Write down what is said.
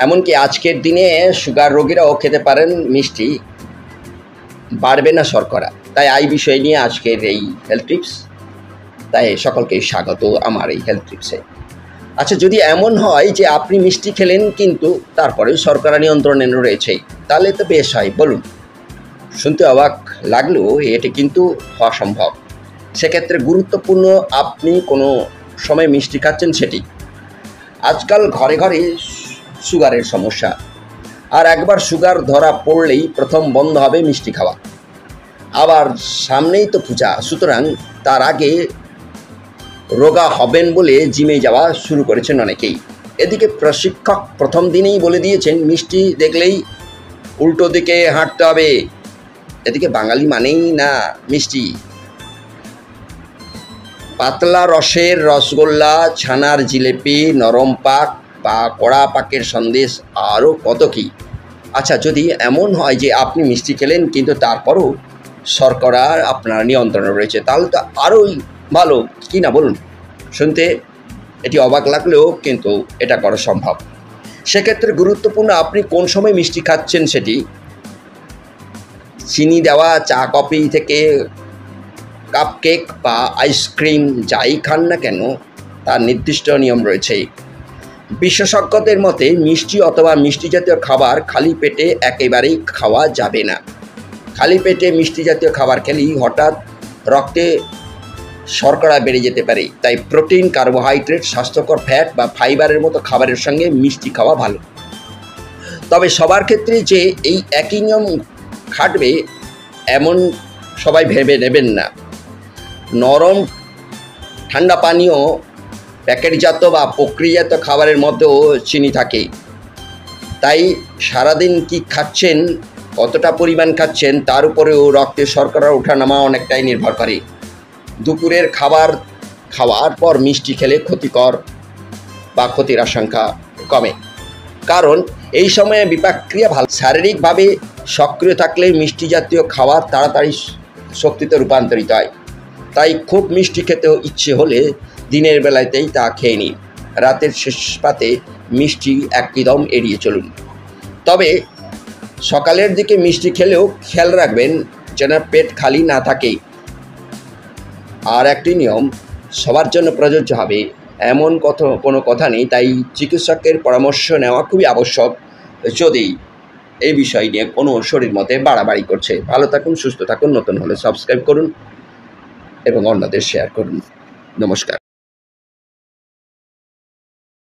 এমনকি আজকের দিনে সুগার রোগীরাও খেতে পারেন মিষ্টি, বাড়বে না শর্করা। তাই এই বিষয় নিয়ে আজকের এই হেলথ টিপস। তাই সকলকে স্বাগত আমার এই হেলথ টিপসে। আচ্ছা, যদি এমন হয় যে আপনি মিষ্টি খেলেন কিন্তু তারপরে শর্করা নিয়ন্ত্রণে রয়েছে, তাহলে তো বেশ হয়। বলুন, শুনতে অবাক লাগলেও এটি কিন্তু হওয়া সম্ভব। সেক্ষেত্রে গুরুত্বপূর্ণ আপনি কোনো সময় মিষ্টি খাচ্ছেন সেটি। আজকাল ঘরে ঘরে সুগারের সমস্যা, আর একবার সুগার ধরা পড়লেই প্রথম বন্ধ হবে মিষ্টি খাওয়া। আবার সামনেই তো পূজা, সুতরাং তার আগে রোগা হবেন বলে জিমে যাওয়া শুরু করেছেন অনেকেই। এদিকে প্রশিক্ষক প্রথম দিনেই বলে দিয়েছেন মিষ্টি দেখলেই উল্টো দিকে হাঁটতে হবে। এদিকে বাঙালি মানেই না মিষ্টি। পাতলা রসের রসগোল্লা, ছানার জিলেপি, নরম পাক বা কড়া পাকের সন্দেশ, আরও কত কী। আচ্ছা, যদি এমন হয় যে আপনি মিষ্টি খেলেন কিন্তু তারপরও শর্করা আপনার নিয়ন্ত্রণে রয়েছে, তাহলে তো আরোই ভালো, কি না বলুন? শুনতে এটি অবাক লাগলেও কিন্তু এটা করা সম্ভব। সেক্ষেত্রে গুরুত্বপূর্ণ আপনি কোন সময় মিষ্টি খাচ্ছেন সেটি। চিনি দেওয়া চা কফি থেকে কাপকেক বা আইসক্রিম যাই খান না কেন, তার নির্দিষ্ট নিয়ম রয়েছে। বিশেষজ্ঞদের মতে মিষ্টি অথবা মিষ্টি জাতীয় খাবার খালি পেটে একেবারেই খাওয়া যাবে না। খালি পেটে মিষ্টি জাতীয় খাবার খেলেই হঠাৎ রক্তে শর্করা বেড়ে যেতে পারে। তাই প্রোটিন, কার্বোহাইড্রেট, স্বাস্থ্যকর ফ্যাট বা ফাইবারের মতো খাবারের সঙ্গে মিষ্টি খাওয়া ভালো। তবে সবার ক্ষেত্রে যে এই একই নিয়ম খাটবে এমন সবাই ভেবে নেবেন না। নরম ঠান্ডা পানীয়, প্যাকেটজাত বা প্রক্রিয়াজাত খাবারের মধ্যেও চিনি থাকে। তাই সারাদিন কি খাচ্ছেন, কতটা পরিমাণ খাচ্ছেন তার উপরেও রক্তে শর্করার ওঠানামা অনেকটাই নির্ভর করে। দুপুরের খাবার খাওয়ার পর মিষ্টি খেলে ক্ষতিকর বা ক্ষতির আশঙ্কা কমে, কারণ এই সময়ে বিপাকক্রিয়া ভালো। শারীরিকভাবে সক্রিয় থাকলে মিষ্টি জাতীয় খাবার তাড়াতাড়ি শক্তিতে রূপান্তরিত হয়। তাই খুব মিষ্টি খেতে ইচ্ছে হলে দিনের বেলাতেই তা খেয়ে নিন। রাতের শেষ পাতে মিষ্টি একদম এড়িয়ে চলুন। তবে সকালের দিকে মিষ্টি খেলেও খেয়াল রাখবেন যেন পেট খালি না থাকে। আর একটি নিয়ম সবার জন্য প্রযোজ্য হবে এমন কোনো কথা নেই, তাই চিকিৎসকের পরামর্শ নেওয়া খুবই আবশ্যক যদি এই বিষয় নিয়ে কোনো শরীর মতে বাড়াবাড়ি করছে। ভালো থাকুন, সুস্থ থাকুন। নতুন হলে সাবস্ক্রাইব করুন এবং অন্যদের শেয়ার করুন। নমস্কার।